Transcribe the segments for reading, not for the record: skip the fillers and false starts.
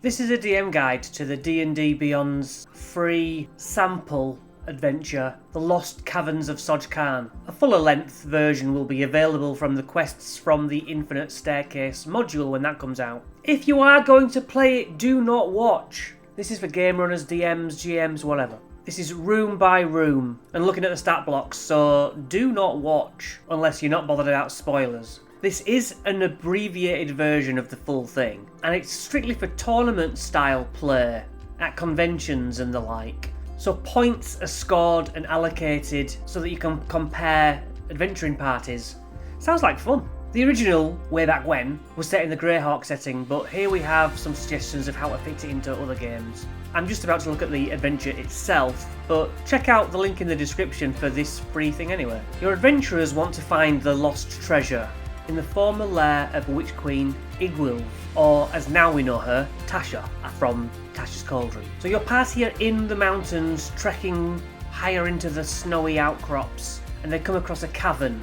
This is a DM guide to the D&D Beyond's free sample adventure, The Lost Caverns of Tsojcanth. A fuller-length version will be available from the Quests from the Infinite Staircase module when that comes out. If you are going to play it, do not watch. This is for game runners, DMs, GMs, whatever. This is room by room and looking at the stat blocks, so do not watch unless you're not bothered about spoilers. This is an abbreviated version of the full thing, and it's strictly for tournament-style play at conventions and the like. So points are scored and allocated so that you can compare adventuring parties. Sounds like fun. The original, way back when, was set in the Greyhawk setting, but here we have some suggestions of how to fit it into other games. I'm just about to look at the adventure itself, but check out the link in the description for this free thing anyway. Your adventurers want to find the lost treasure in the former lair of Witch Queen Igwilv, or as now we know her, Tasha, from Tasha's Cauldron. So your party are in the mountains, trekking higher into the snowy outcrops, and they come across a cavern.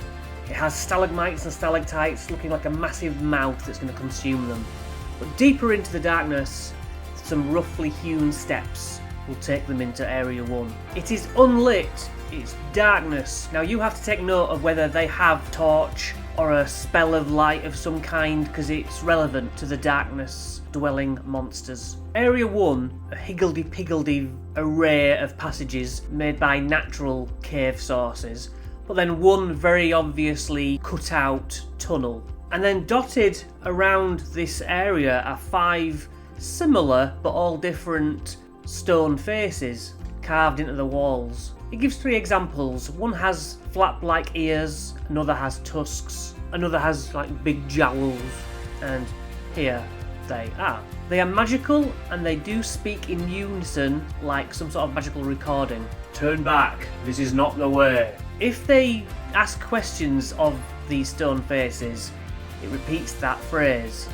It has stalagmites and stalactites looking like a massive mouth that's going to consume them. But deeper into the darkness, some roughly hewn steps will take them into Area 1. It is unlit, it's darkness. Now you have to take note of whether they have torch or a spell of light of some kind, because it's relevant to the darkness dwelling monsters. Area 1, a higgledy-piggledy array of passages made by natural cave sources, but then one very obviously cut out tunnel. And then dotted around this area are 5 similar but all different stone faces carved into the walls. It gives 3 examples. One has flap-like ears, another has tusks, another has like big jowls, and here they are. They are magical and they do speak in unison like some sort of magical recording. Turn back, this is not the way. If they ask questions of these stone faces, it repeats that phrase,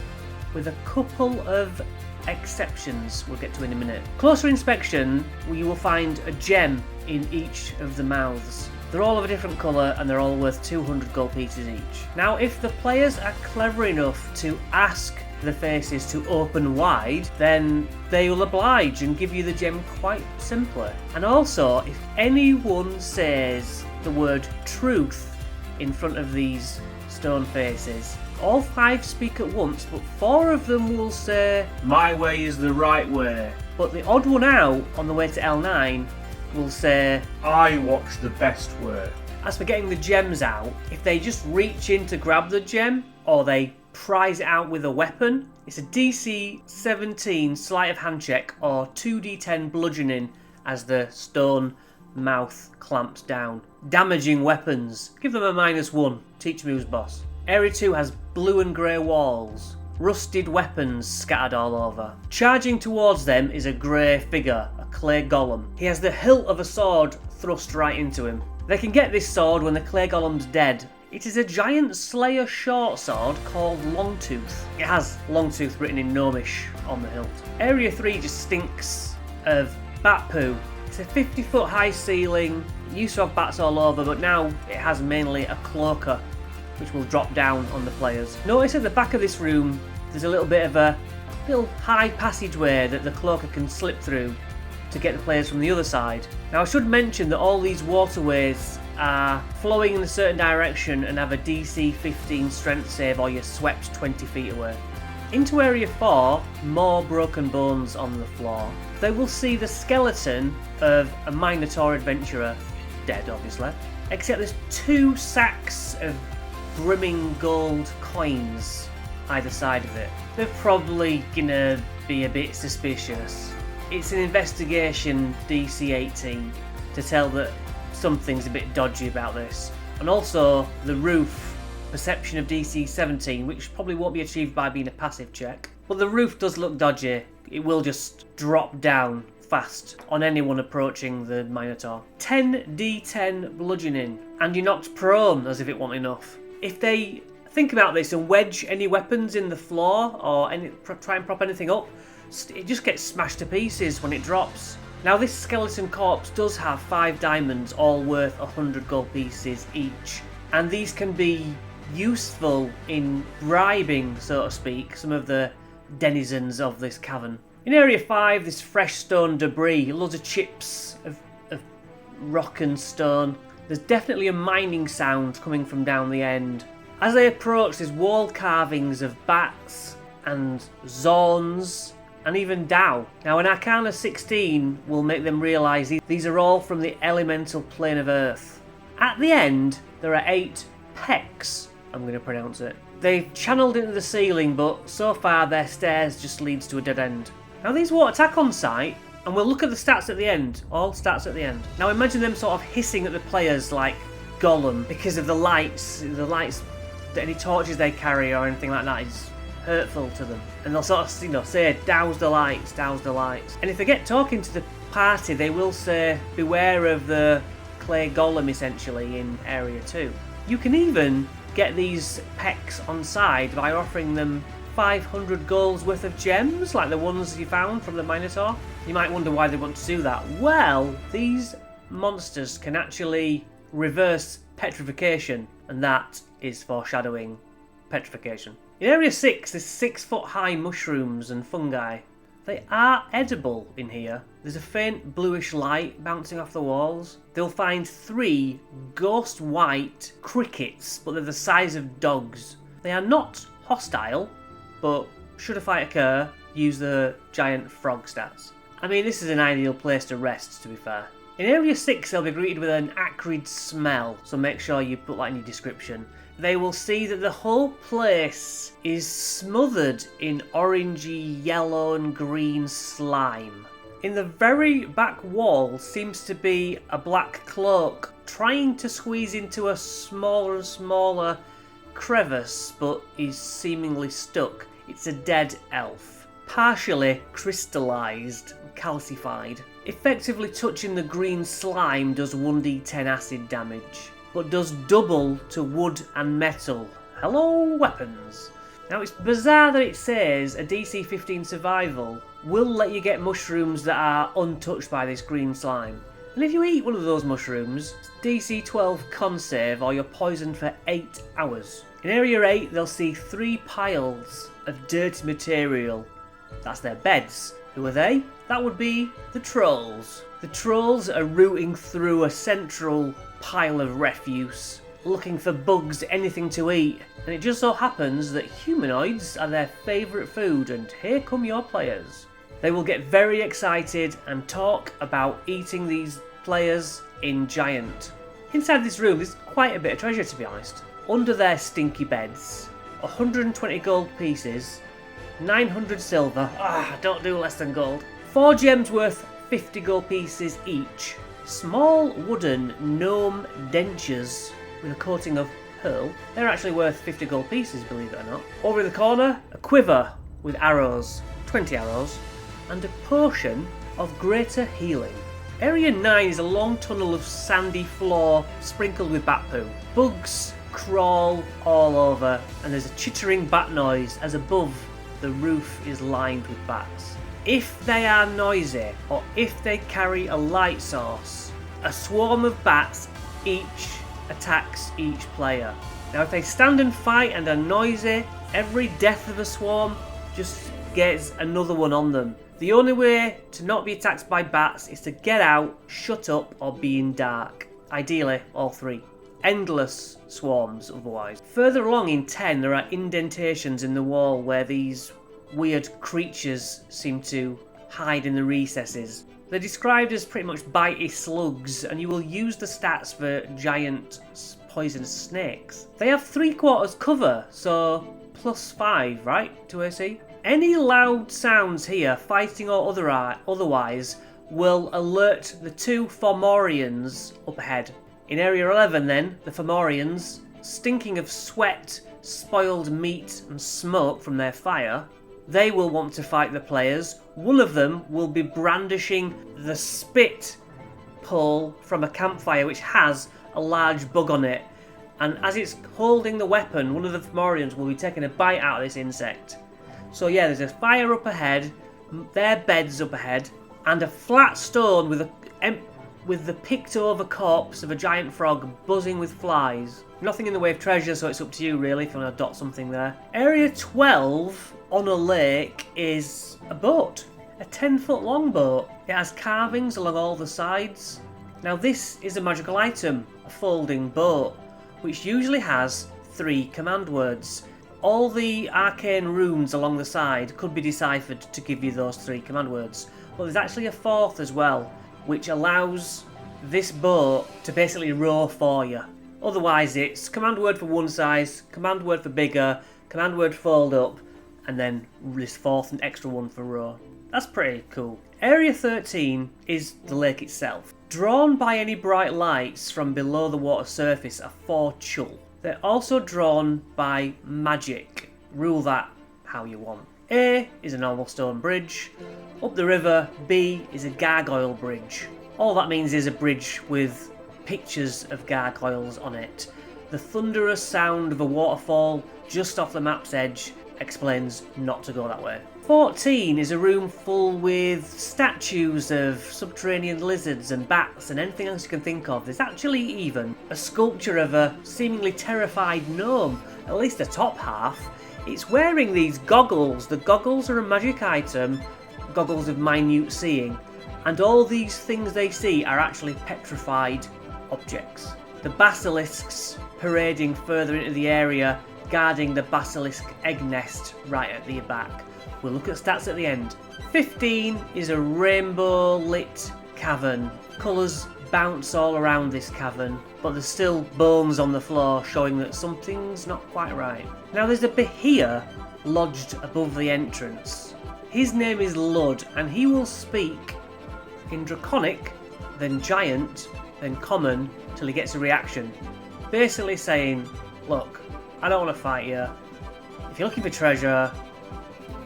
with a couple of exceptions we'll get to in a minute. Closer inspection, you will find a gem in each of the mouths. They're all of a different colour and they're all worth 200 gold pieces each. Now if the players are clever enough to ask the faces to open wide, then they will oblige and give you the gem quite simply. And also, if anyone says the word truth in front of these stone faces, all 5 speak at once, but 4 of them will say, "My way is the right way." But the odd one out on the way to L9 will say, "I watch the best way." As for getting the gems out, if they just reach in to grab the gem, or they prise it out with a weapon, it's a DC 17 sleight of hand check or 2d10 bludgeoning as the stone mouth clamps down. Damaging weapons, give them a -1, teach me who's boss. Area 2 has blue and grey walls, rusted weapons scattered all over. Charging towards them is a grey figure, a clay golem. He has the hilt of a sword thrust right into him. They can get this sword when the clay golem's dead. It is a giant slayer short sword called Longtooth. It has Longtooth written in Gnomish on the hilt. Area 3 just stinks of bat poo. It's a 50-foot high ceiling. It used to have bats all over, but now it has mainly a cloaker, which will drop down on the players. Notice at the back of this room, there's a little bit of a little high passageway that the cloaker can slip through to get the players from the other side. Now I should mention that all these waterways are flowing in a certain direction and have a DC 15 strength save or you're swept 20 feet away. Into Area 4, more broken bones on the floor. They will see the skeleton of a Minotaur adventurer, dead obviously, except there's 2 sacks of brimming gold coins either side of it. They're probably gonna be a bit suspicious. It's an investigation DC 18 to tell that something's a bit dodgy about this. And also the roof, perception of DC 17, which probably won't be achieved by being a passive check. But the roof does look dodgy. It will just drop down fast on anyone approaching the Minotaur. 10d10 bludgeoning, and you're knocked prone as if it wasn't enough. If they think about this and wedge any weapons in the floor or try and prop anything up, it just gets smashed to pieces when it drops. Now this skeleton corpse does have 5 diamonds, all worth 100 gold pieces each, and these can be useful in bribing, so to speak, some of the denizens of this cavern. In Area 5, there's fresh stone debris, loads of chips of rock and stone. There's definitely a mining sound coming from down the end. As they approach, there's wall carvings of bats and zorns and even Dao. Now, an Arcana 16 will make them realise these are all from the elemental plane of Earth. At the end, there are 8 pecks, I'm going to pronounce it. They've channeled into the ceiling, but so far their stairs just leads to a dead end. Now, these won't attack on sight, and we'll look at the stats at the end. All stats at the end. Now, imagine them sort of hissing at the players like Gollum because of the lights, any torches they carry or anything like that is hurtful to them. And they'll sort of, say, douse the lights, douse the lights. And if they get talking to the party, they will say, beware of the clay golem, essentially, in Area 2. You can even get these pecks on side by offering them 500 gold's worth of gems, like the ones you found from the Minotaur. You might wonder why they want to do that. Well, these monsters can actually reverse petrification, and that is foreshadowing petrification. In Area 6, there's 6-foot-high mushrooms and fungi. They are edible in here. There's a faint bluish light bouncing off the walls. They'll find 3 ghost white crickets, but they're the size of dogs. They are not hostile, but should a fight occur, use the giant frog stats. I mean, this is an ideal place to rest, to be fair. In Area 6, they'll be greeted with an acrid smell, so make sure you put that in your description. They will see that the whole place is smothered in orangey, yellow and green slime. In the very back wall seems to be a black cloak trying to squeeze into a smaller and smaller crevice, but is seemingly stuck. It's a dead elf, partially crystallised, calcified. Effectively touching the green slime does 1d10 acid damage, but does double to wood and metal. Hello, weapons. Now, it's bizarre that it says a DC 15 survival will let you get mushrooms that are untouched by this green slime. And if you eat one of those mushrooms, DC 12 con save or you're poisoned for 8 hours. In Area 8, they'll see 3 piles of dirty material. That's their beds. Who are they? That would be the trolls. The trolls are rooting through a central pile of refuse, looking for bugs, anything to eat. And it just so happens that humanoids are their favourite food, and here come your players. They will get very excited and talk about eating these players in giant. Inside this room there's quite a bit of treasure, to be honest. Under their stinky beds, 120 gold pieces, 900 silver, don't do less than gold, 4 gems worth 50 gold pieces each, small wooden gnome dentures with a coating of pearl. They're actually worth 50 gold pieces, believe it or not. Over in the corner, a quiver with arrows, 20 arrows, and a potion of greater healing. Area 9 is a long tunnel of sandy floor sprinkled with bat poo. Bugs crawl all over, and there's a chittering bat noise as above the roof is lined with bats. If they are noisy, or if they carry a light source, a swarm of bats each attacks each player. Now, if they stand and fight and are noisy, every death of a swarm just gets another one on them. The only way to not be attacked by bats is to get out, shut up, or be in dark. Ideally, all 3. Endless swarms otherwise. Further along in 10, there are indentations in the wall where these weird creatures seem to hide in the recesses. They're described as pretty much bitey slugs, and you will use the stats for giant poisonous snakes. They have 3/4 cover, so +5, right, to AC? Any loud sounds here, fighting or otherwise, will alert the 2 Fomorians up ahead. In Area 11 then, the Fomorians, stinking of sweat, spoiled meat and smoke from their fire, they will want to fight the players. One of them will be brandishing the spit pole from a campfire which has a large bug on it. And as it's holding the weapon, one of the Fomorians will be taking a bite out of this insect. So yeah, there's a fire up ahead, their beds up ahead, and a flat stone with the picked over corpse of a giant frog buzzing with flies. Nothing in the way of treasure, so it's up to you really if you want to dot something there. Area 12 on a lake is a boat. a 10-foot long boat. It has carvings along all the sides. Now this is a magical item, a folding boat, which usually has 3 command words. All the arcane runes along the side could be deciphered to give you those 3 command words, but there's actually a 4th as well, which allows this boat to basically row for you. Otherwise it's command word for one size, command word for bigger, command word fold up, and then this 4th and extra one for row. That's pretty cool. Area 13 is the lake itself. Drawn by any bright lights from below the water surface are 4 chul. They're also drawn by magic. Rule that how you want. A is a normal stone bridge. Up the river, B is a gargoyle bridge. All that means is a bridge with pictures of gargoyles on it. The thunderous sound of a waterfall just off the map's edge explains not to go that way. 14 is a room full with statues of subterranean lizards and bats and anything else you can think of. There's actually even a sculpture of a seemingly terrified gnome, at least the top half. It's wearing these goggles. The goggles are a magic item, goggles of minute seeing, and all these things they see are actually petrified objects. The basilisks parading further into the area, guarding the basilisk egg nest right at the back. We'll look at stats at the end. 15 is a rainbow lit cavern. Colours bounce all around this cavern, but there's still bones on the floor showing that something's not quite right. Now there's a behir lodged above the entrance. His name is Lud, and he will speak in Draconic, then Giant, then Common, till he gets a reaction. Basically saying, look, I don't want to fight you. If you're looking for treasure,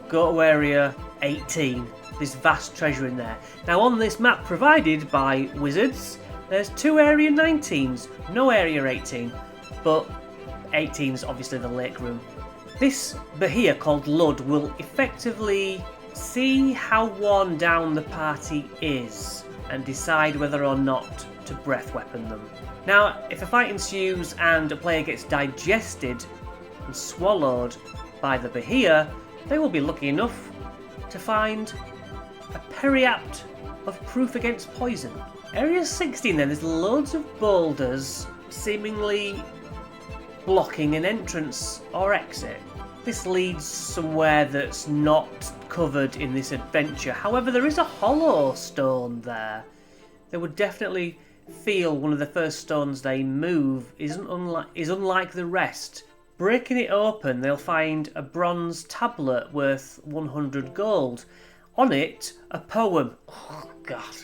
go to area 18. There's vast treasure in there. Now on this map provided by Wizards, there's 2 area 19s, no area 18, but 18's obviously the lake room. This behir called Lud will effectively see how worn down the party is and decide whether or not to breath weapon them. Now, if a fight ensues and a player gets digested and swallowed by the behir, they will be lucky enough to find a periapt of proof against poison. Area 16 then, there's loads of boulders seemingly blocking an entrance or exit. This leads somewhere that's not covered in this adventure. However, there is a hollow stone there. They would definitely feel one of the first stones they move is unlike the rest. Breaking it open, they'll find a bronze tablet worth 100 gold. On it, a poem. Oh, God.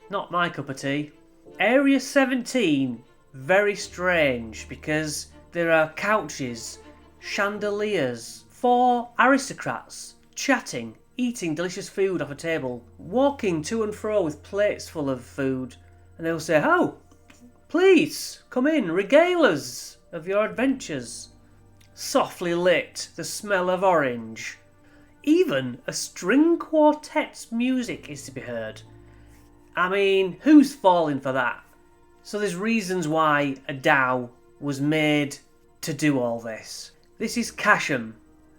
Not my cup of tea. Area 17, very strange, because there are couches, chandeliers, 4 aristocrats chatting, eating delicious food off a table, walking to and fro with plates full of food, and they'll say, "Oh, please, come in, regale us of your adventures." Softly lit, the smell of orange. Even a string quartet's music is to be heard. I mean, who's falling for that? So there's reasons why a dhow was made to do all this. This is Casham,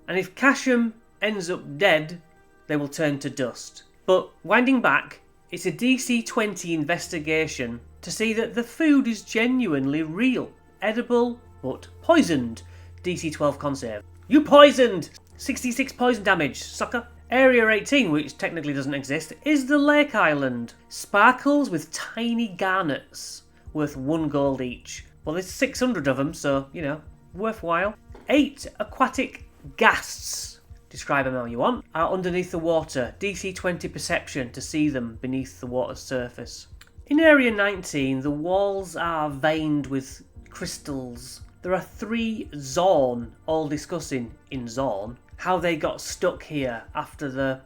and if Casham ends up dead, they will turn to dust. But winding back, it's a DC 20 investigation to see that the food is genuinely real, edible but poisoned. DC 12 con save. You poisoned! 66 poison damage, sucker. Area 18, which technically doesn't exist, is the Lake Island. Sparkles with tiny garnets, worth 1 gold each. Well, there's 600 of them, so, you know, worthwhile. 8 aquatic ghasts, describe them how you want, are underneath the water. DC 20 perception to see them beneath the water's surface. In Area 19, the walls are veined with crystals. There are 3 Zorn, all discussing, in Zorn, how they got stuck here after the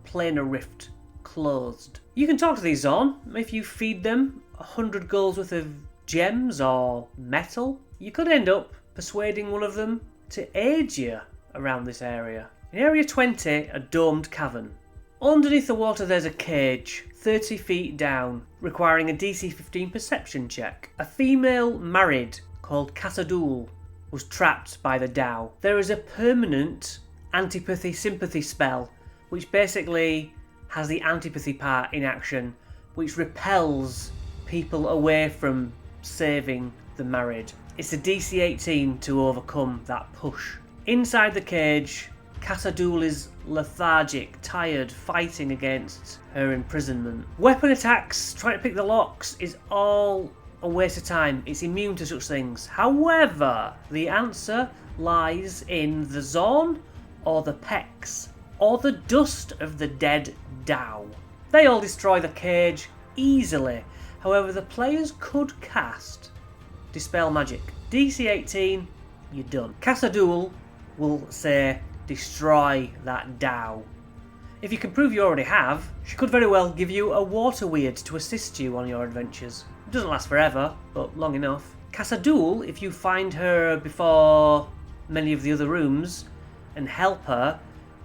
planar rift closed. You can talk to these Zorn if you feed them 100 golds worth of gems or metal. You could end up persuading one of them to aid you around this area. In Area 20, a domed cavern. Underneath the water there's a cage, 30 feet down, requiring a DC 15 perception check. A female married called Casadul was trapped by the dhow. There is a permanent antipathy-sympathy spell, which basically has the antipathy part in action, which repels people away from saving the married. It's a DC 18 to overcome that push. Inside the cage, Khazad-dûl is lethargic, tired, fighting against her imprisonment. Weapon attacks, trying to pick the locks, is all a waste of time. It's immune to such things. However, the answer lies in the Zorn or the Pecs, or the dust of the dead Dao. They all destroy the cage easily. However, the players could cast Dispel Magic. DC 18, you're done. Khazad-dûl will say, destroy that Dao. If you can prove you already have, she could very well give you a water weird to assist you on your adventures. It doesn't last forever, but long enough. Khazad-dûl, if you find her before many of the other rooms and help her,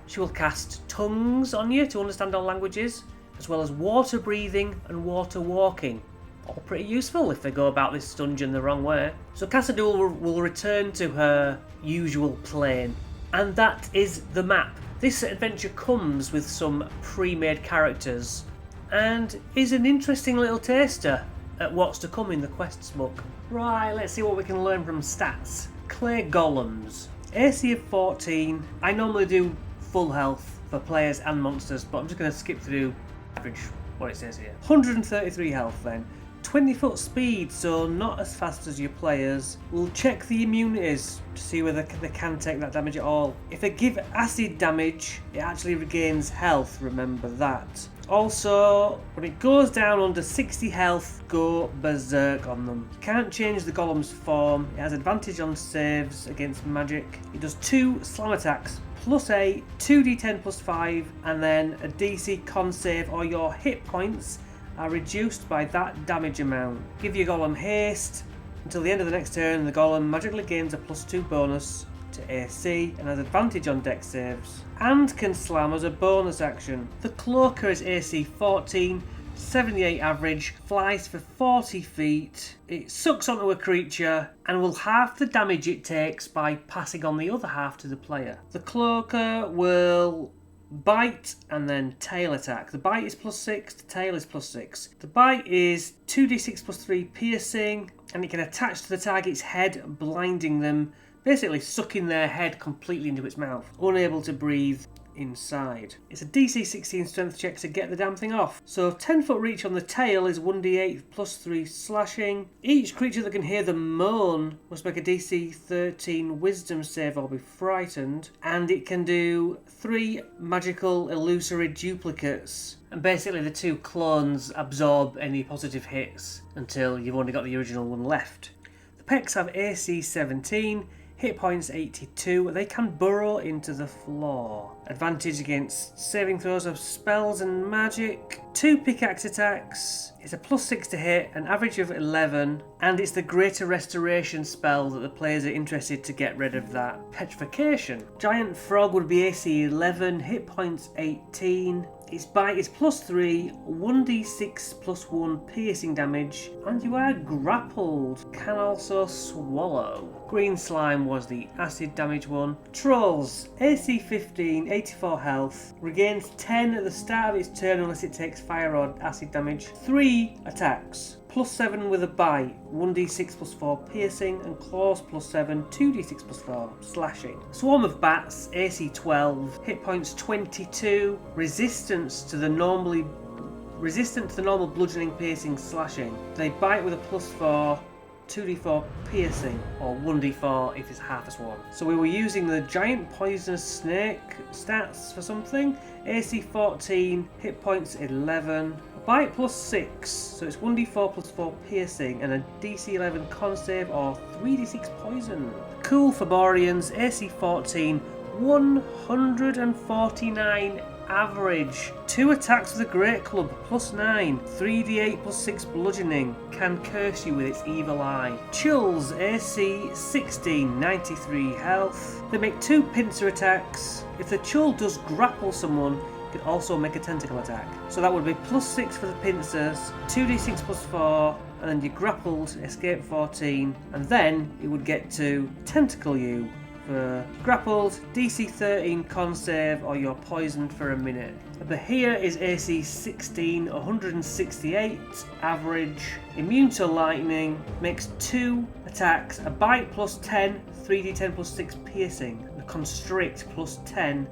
she will cast tongues on you to understand all languages, as well as water breathing and water walking. All pretty useful if they go about this dungeon the wrong way. So Khazad-dûl will return to her usual plane. And that is the map. This adventure comes with some pre-made characters and is an interesting little taster at what's to come in the quests book. Right, let's see what we can learn from stats. Clay Golems. AC of 14. I normally do full health for players and monsters, but I'm just going to skip through average what it says here. 133 health then. 20-foot speed, so not as fast as your players. We'll check the immunities to see whether they can take that damage at all. If they give acid damage, it actually regains health, remember that. Also, when it goes down under 60 health, go berserk on them. You can't change the golem's form. It has advantage on saves against magic. It does 2 slam attacks, +8, 2d10 +5, and then a DC con save or your hit points are reduced by that damage amount. Give your golem haste. Until the end of the next turn, the golem magically gains a +2 bonus to AC and has advantage on dex saves, and can slam as a bonus action. The cloaker is AC 14, 78 average, flies for 40 feet. It sucks onto a creature and will half the damage it takes by passing on the other half to the player. The cloaker will bite and then tail attack. The bite is +6, the tail is +6. The bite is 2d6 +3 piercing, and it can attach to the target's head, blinding them, basically sucking their head completely into its mouth, unable to breathe inside. It's a DC 16 strength check to get the damn thing off. So 10-foot reach on the tail is 1d8 +3 slashing. Each creature that can hear the moan must make a DC 13 wisdom save or be frightened, and it can do 3 magical illusory duplicates. And basically the 2 clones absorb any positive hits until you've only got the original one left. The Pecs have AC 17, hit points 82. They can burrow into the floor. Advantage against saving throws of spells and magic. 2 pickaxe attacks. It's a +6 to hit, an average of 11, and it's the Greater Restoration spell that the players are interested to get rid of that petrification. Giant Frog would be AC 11, hit points 18. Its bite is +3, 1d6 +1 piercing damage, and you are grappled. Can also swallow. Green Slime was the acid damage one. Trolls, AC 15, 84 health, regains 10 at the start of its turn unless it takes fire or acid damage. 3 attacks. +7 with a bite, 1d6 +4 piercing, and claws +7, 2d6 +4 slashing. Swarm of Bats, AC 12, hit points 22, resistant to the normal bludgeoning, piercing, slashing. They bite with a +4, 2d4 piercing, or 1d4 if it's half a swarm. So we were using the giant poisonous snake stats for something. AC 14, hit points 11, bite +6, so it's 1d4 +4 piercing, and a DC 11 con save or 3d6 poison. Cool Faborians, AC 14, 149 average. 2 attacks with a Great Club, +9, 3d8 +6 bludgeoning, can curse you with its evil eye. Chills, AC 16, 93 health. They make 2 pincer attacks. If the Chull does grapple someone, it can also make a tentacle attack. So that would be +6 for the pincers, 2d6 +4, and then you grappled, escape 14, and then it would get to tentacle you for grappled, DC 13 con save, or you're poisoned for a minute. Bahia is AC 16, 168 average, immune to lightning, makes 2 attacks, a bite plus 10, 3d10 plus 6 piercing, a constrict plus 10,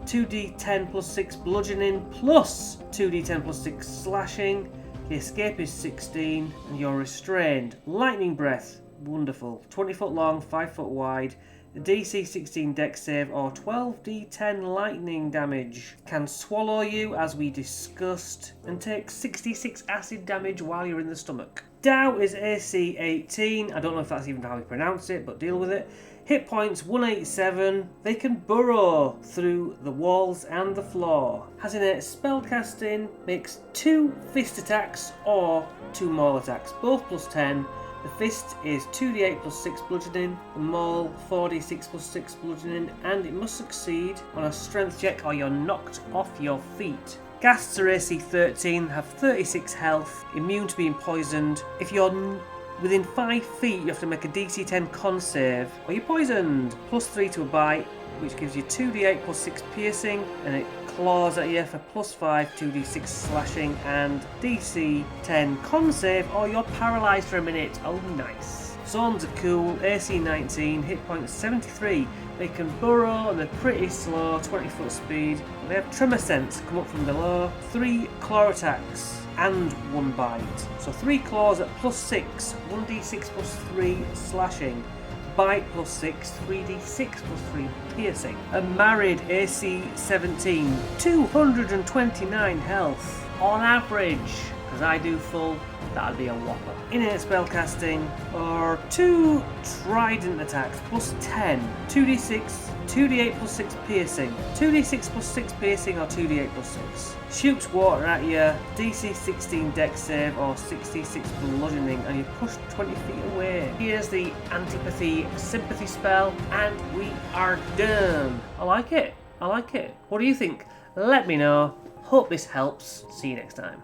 2d10 plus 6 bludgeoning plus 2d10 plus 6 slashing. The escape is 16 and you're restrained. Lightning breath, wonderful. 20 foot long, 5 foot wide. A DC 16 dex save or 12d10 lightning damage. Can swallow you as we discussed and take 66 acid damage while you're in the stomach. Dow is AC 18. I don't know if that's even how we pronounce it, but deal with it. Hit points 187. They can burrow through the walls and the floor. Has innate spellcasting. Makes 2 fist attacks or 2 maul attacks, both plus 10. The fist is 2d8 plus 6 bludgeoning, the maul 4d6 plus 6 bludgeoning, and it must succeed on a strength check or you're knocked off your feet. Ghasts are AC 13, have 36 health, immune to being poisoned. If you're within 5 feet, you have to make a DC 10 con save, or you're poisoned. Plus 3 to a bite, which gives you 2d8 plus 6 piercing, and it claws at you for plus 5, 2d6 slashing, and DC 10 con save, or you're paralysed for a minute. Oh, nice. Zones are cool. AC 19, hit points 73. They can burrow and they're pretty slow, 20 foot speed. They have tremor sense, come up from below. 3 claw attacks and 1 bite. So 3 claws at plus 6, 1d6 plus 3 slashing. Bite plus 6, 3d6 plus 3 piercing. A married AC 17, 229 health on average. Because I do full, that'd be a whopper. Innate spellcasting, or 2 trident attacks plus 10, 2d6, 2d8 plus 6 piercing, 2d6 plus 6 piercing or 2d8 plus 6. Shoots water at you, DC 16 dex save or 66 bludgeoning, and you're pushed 20 feet away. Here's the antipathy sympathy spell, and we are done. I like it. I like it. What do you think? Let me know. Hope this helps. See you next time.